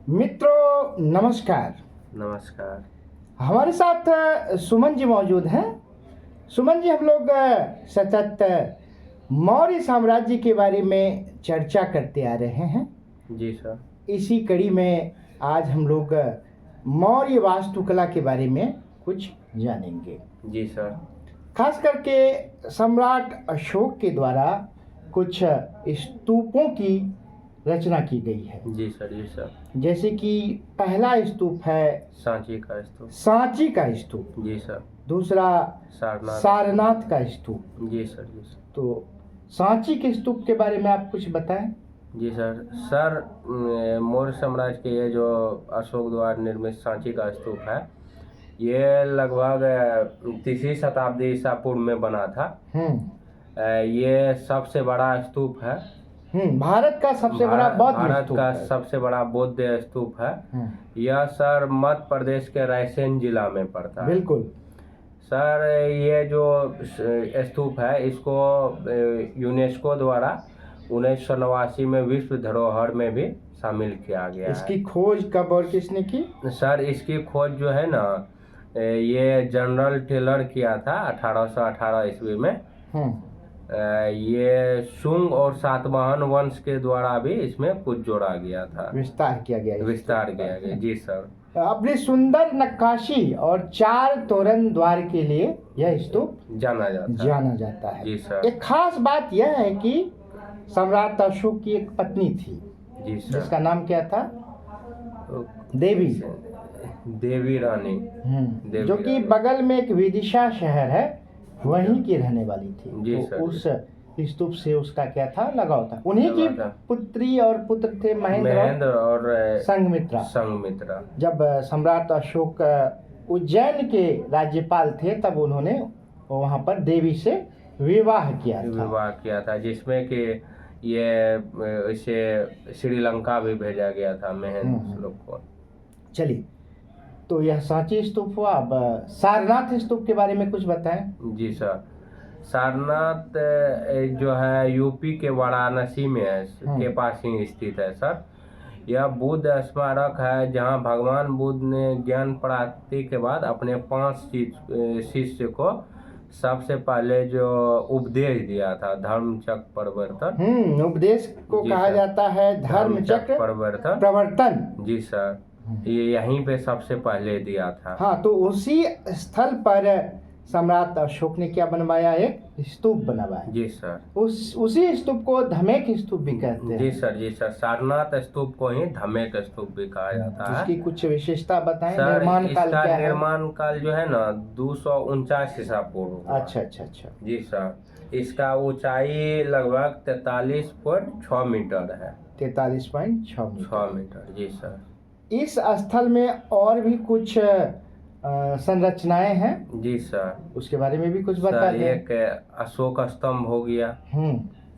मित्रों नमस्कार। नमस्कार। हमारे साथ सुमन जी मौजूद हैं। सुमन जी, हम लोग सतत मौर्य साम्राज्य के बारे में चर्चा करते आ रहे हैं। जी सर। इसी कड़ी में आज हम लोग मौर्य वास्तुकला के बारे में कुछ जानेंगे। जी सर। खास करके सम्राट अशोक के द्वारा कुछ स्तूपों की रचना की गई है। जी सर। जी सर। जैसे कि पहला स्तूप है सांची का स्तूप। सांची का स्तूप। जी सर। दूसरा सारनाथ का स्तूप। जी सर। जी सर। तो सांची के स्तूप के बारे में आप कुछ बताएं। जी सर मौर्य साम्राज्य के ये जो अशोक द्वारा निर्मित सांची का स्तूप है, ये लगभग 3वीं शताब्दी ईसा पूर्व में बना था। ये सबसे बड़ा स्तूप है। भारत का सबसे बड़ा बौद्ध स्तूप है। यह सर मध्य प्रदेश के रायसेन जिला में पड़ता है। बिल्कुल सर, ये जो स्तूप है इसको यूनेस्को द्वारा 1989 में विश्व धरोहर में भी शामिल किया गया है। इसकी खोज कब और किसने की? सर, इसकी खोज जो है ना, ये जनरल टेलर किया था 1818 ईस्वी में। ये शुंग और सातवाहन वंश के द्वारा भी इसमें कुछ जोड़ा गया था, विस्तार किया गया। जी सर। अपनी सुंदर नक्काशी और 4 तोरण द्वार के लिए यह स्तूप जाना जाता है। जी सर। एक खास बात यह है कि सम्राट अशोक की एक पत्नी थी। जी सर। जिसका नाम क्या था? देवी रानी। जो कि बगल में एक विदिशा शहर है, वहीं की रहने वाली थी। जी तो सर। उस स्तूप से उसका क्या था, लगाव था। उन्हीं की पुत्री और पुत्र थे महेंद्र और संघमित्रा। जब सम्राट अशोक उज्जैन के राज्यपाल थे, तब उन्होंने वहां पर देवी से विवाह किया था, जिसमें कि ये इसे श्रीलंका भी भेजा गया था महेंद्र लोग को। चलिए, तो यह सांची स्तूप हुआ। अब सारनाथ स्तूप के बारे में कुछ बताएं। जी सर। सारनाथ जो है यूपी के वाराणसी में है, के पास ही स्थित है सर। यह बुद्ध स्मारक है, जहां भगवान बुद्ध ने ज्ञान प्राप्ति के बाद अपने 5 शिष्य को सबसे पहले जो उपदेश दिया था, धर्मचक्र प्रवर्तन। उपदेश को कहा जाता है धर्मचक्र प्रवर्तन। जी सर। ये यहीं पे सबसे पहले दिया था। हाँ, तो उसी स्थल पर सम्राट अशोक ने क्या बनवाया? एक स्तूप बनवाया। जी सर। उसी स्तूप को धमेक स्तूप भी कहते हैं। जी सर। जी सर। सारनाथ स्तूप को ही धमेक स्तूप भी कहा जाता है। इसकी कुछ विशेषता बताएं। सर, इसका निर्माण काल जो है ना 249 ईसा पूर्व। अच्छा। जी सर। इसका ऊंचाई लगभग 43.6 मीटर है। 43.6 मीटर। जी सर। इस स्थल में और भी कुछ संरचनाएं हैं। जी सर। उसके बारे में भी कुछ बता दें। एक अशोक स्तंभ हो गया।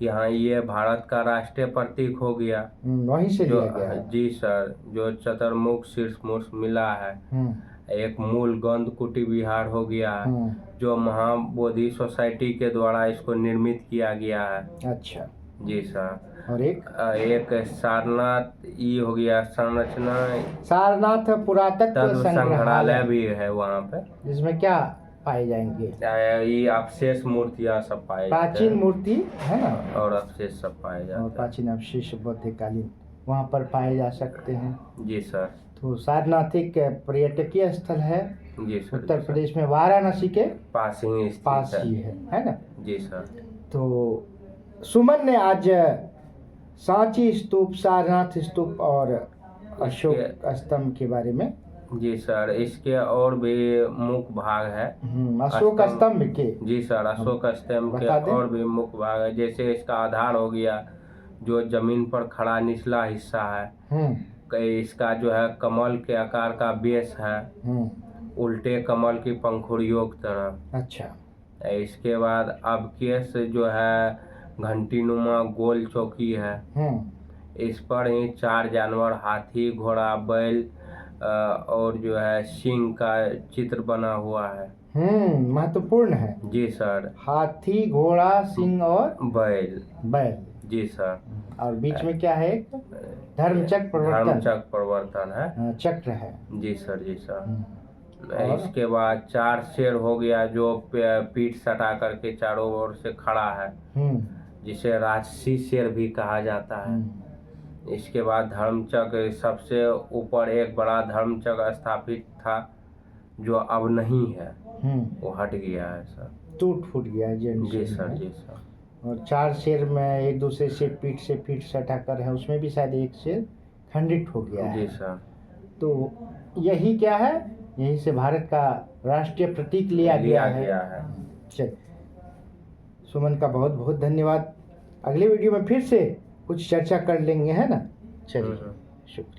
यहाँ ये भारत का राष्ट्रीय प्रतीक हो गया, वहीं से लिया गया है। जी सर। जो चतुर्मुख शीर्ष मूर्त मिला है। एक मूल गंध कुटी विहार हो गया है, जो महाबोधि सोसाइटी के द्वारा इसको निर्मित किया गया है। अच्छा। जी सर। और एक सारनाथ हो गया संरचना। सारनाथ पुरातत्व संग्रहालय भी है वहाँ पे, जिसमें क्या पाए जाएंगे? ये अवशेष मूर्तियाँ सब पाए जाते हैं। प्राचीन मूर्ति है ना, और अवशेष सब पाए जाते हैं। प्राचीन अवशेष बौद्धकालीन वहाँ पर पाए जा सकते हैं। जी सर। तो सारनाथ एक पर्यटकीय स्थल है। जी सर। उत्तर प्रदेश में वाराणसी के पास ही है ना। जी सर। तो सुमन ने आज सांची स्तूप, सारनाथ स्तूप और अशोक स्तंभ के बारे में। जी सर। इसके और भी मुख्य भाग है अशोक स्तंभ के। जी सर। अशोक स्तंभ के और भी मुख्य भाग है। जैसे इसका आधार हो गया, जो जमीन पर खड़ा निचला हिस्सा है। इसका जो है कमल के आकार का बेस है, उल्टे कमल की पंखुड़ियों की तरह। अच्छा। इसके बाद अवकेश जो है घंटी नुमा गोल चौकी है। इस पर ही 4 जानवर, हाथी, घोड़ा, बैल और जो है सिंह का चित्र बना हुआ है। महत्वपूर्ण है। जी सर। हाथी, घोड़ा, सिंह और बैल। बैल। जी सर। और बीच में क्या है? धर्मचक्र प्रवर्तन। धर्मचक्र प्रवर्तन है, चक्र है। जी सर, जी सर। इसके बाद 4 शेर हो गया, जो पीठ सटा करके चारों ओर से खड़ा है, जिसे राजसी शेर भी कहा जाता है। इसके बाद धर्मचक्र, सबसे ऊपर एक बड़ा धर्मचक्र स्थापित था, जो अब नहीं है, वो हट गया है सर, टूट फूट गया है। जी सर, जी सर। और 4 शेर में एक दूसरे से पीठ सटा कर है, उसमें भी शायद एक शेर खंडित हो गया है, जी सर। तो यही क्या है, यही से भारत का राष्ट्रीय प्रतीक लिया गया है। चलिए, सुमन का बहुत बहुत धन्यवाद। अगले वीडियो में फिर से कुछ चर्चा कर लेंगे, है ना? चलिए, शुक्रिया।